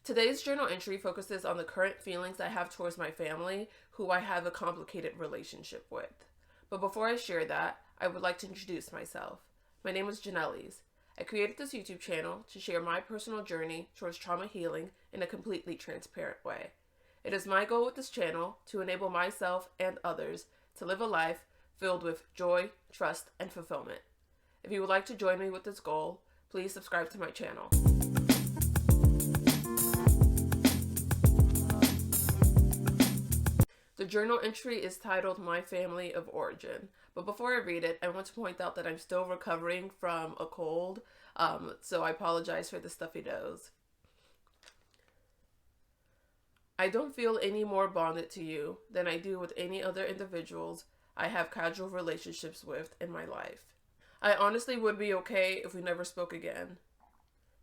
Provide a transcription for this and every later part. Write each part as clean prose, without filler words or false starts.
Today's journal entry focuses on the current feelings I have towards my family, who I have a complicated relationship with. But before I share that, I would like to introduce myself. My name is Janelle's. I created this YouTube channel to share my personal journey towards trauma healing in a completely transparent way. It is my goal with this channel to enable myself and others to live a life filled with joy, trust, and fulfillment. If you would like to join me with this goal, please subscribe to my channel. The journal entry is titled My Family of Origin, but before I read it, I want to point out that I'm still recovering from a cold, so I apologize for the stuffy nose. I don't feel any more bonded to you than I do with any other individuals I have casual relationships with in my life. I honestly would be okay if we never spoke again.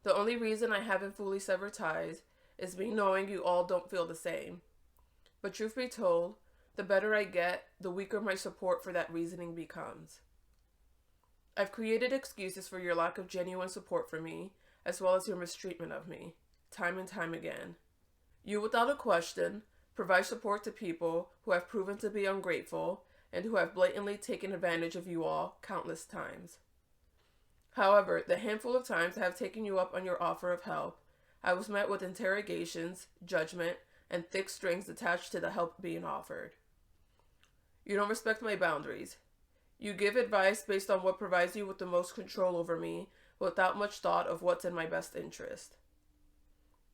The only reason I haven't fully severed ties is me knowing you all don't feel the same. But truth be told, the better I get, the weaker my support for that reasoning becomes. I've created excuses for your lack of genuine support for me, as well as your mistreatment of me, time and time again. You, without a question, provide support to people who have proven to be ungrateful and who have blatantly taken advantage of you all countless times. However, the handful of times I have taken you up on your offer of help, I was met with interrogations, judgment, and thick strings attached to the help being offered. You don't respect my boundaries. You give advice based on what provides you with the most control over me, without much thought of what's in my best interest.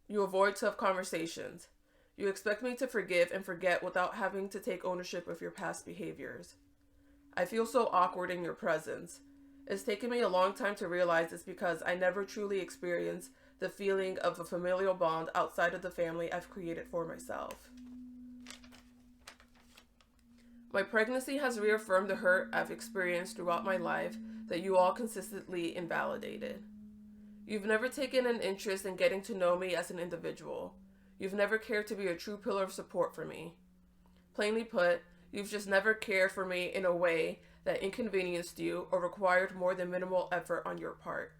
You avoid tough conversations. You expect me to forgive and forget without having to take ownership of your past behaviors. I feel so awkward in your presence. It's taken me a long time to realize it's because I never truly experienced the feeling of a familial bond outside of the family I've created for myself. My pregnancy has reaffirmed the hurt I've experienced throughout my life that you all consistently invalidated. You've never taken an interest in getting to know me as an individual. You've never cared to be a true pillar of support for me. Plainly put, you've just never cared for me in a way that inconvenienced you or required more than minimal effort on your part.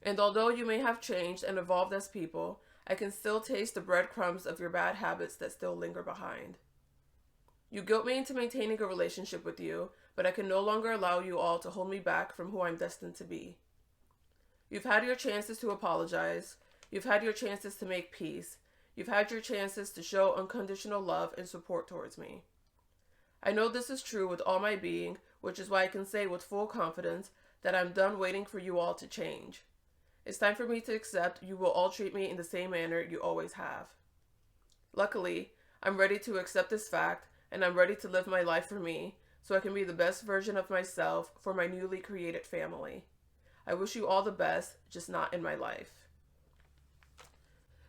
And although you may have changed and evolved as people, I can still taste the breadcrumbs of your bad habits that still linger behind. You guilt me into maintaining a relationship with you, but I can no longer allow you all to hold me back from who I'm destined to be. You've had your chances to apologize. You've had your chances to make peace. You've had your chances to show unconditional love and support towards me. I know this is true with all my being, which is why I can say with full confidence that I'm done waiting for you all to change. It's time for me to accept you will all treat me in the same manner you always have. Luckily, I'm ready to accept this fact, and I'm ready to live my life for me, so I can be the best version of myself for my newly created family. I wish you all the best, just not in my life.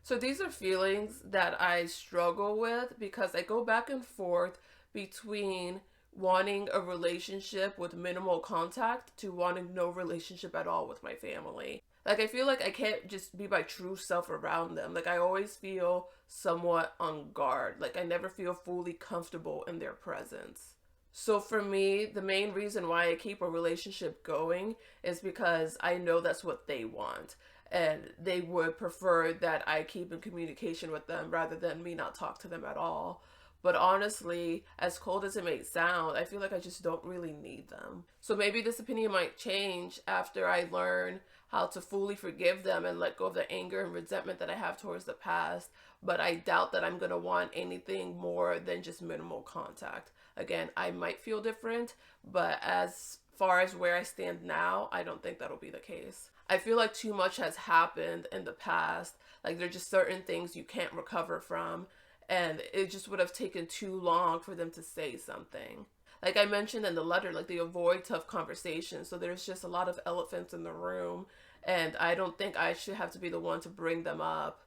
So these are feelings that I struggle with because I go back and forth between wanting a relationship with minimal contact to wanting no relationship at all with my family. Like, I feel like I can't just be my true self around them. Like, I always feel somewhat on guard. Like, I never feel fully comfortable in their presence. So for me, the main reason why I keep a relationship going is because I know that's what they want. And they would prefer that I keep in communication with them rather than me not talk to them at all. But honestly, as cold as it may sound, I feel like I just don't really need them. So maybe this opinion might change after I learn how to fully forgive them and let go of the anger and resentment that I have towards the past. But I doubt that I'm going to want anything more than just minimal contact. Again, I might feel different, but as far as where I stand now, I don't think that'll be the case. I feel like too much has happened in the past. Like, there are just certain things you can't recover from. And it just would have taken too long for them to say something. Like I mentioned in the letter, like, they avoid tough conversations. So there's just a lot of elephants in the room. And I don't think I should have to be the one to bring them up.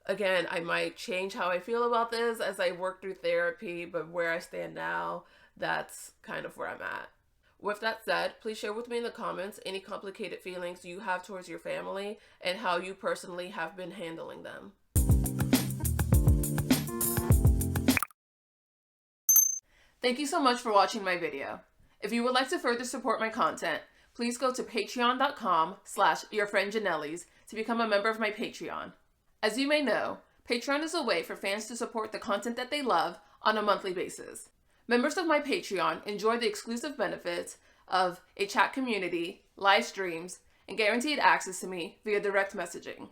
Again, I might change how I feel about this as I work through therapy. But where I stand now, that's kind of where I'm at. With that said, please share with me in the comments any complicated feelings you have towards your family and how you personally have been handling them. Thank you so much for watching my video. If you would like to further support my content, please go to patreon.com/yourfriendjanelle's to become a member of my Patreon. As you may know, Patreon is a way for fans to support the content that they love on a monthly basis. Members of my Patreon enjoy the exclusive benefits of a chat community, live streams, and guaranteed access to me via direct messaging.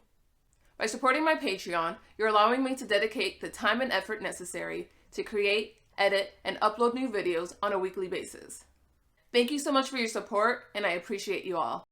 By supporting my Patreon, you're allowing me to dedicate the time and effort necessary to create, edit, and upload new videos on a weekly basis. Thank you so much for your support, and I appreciate you all.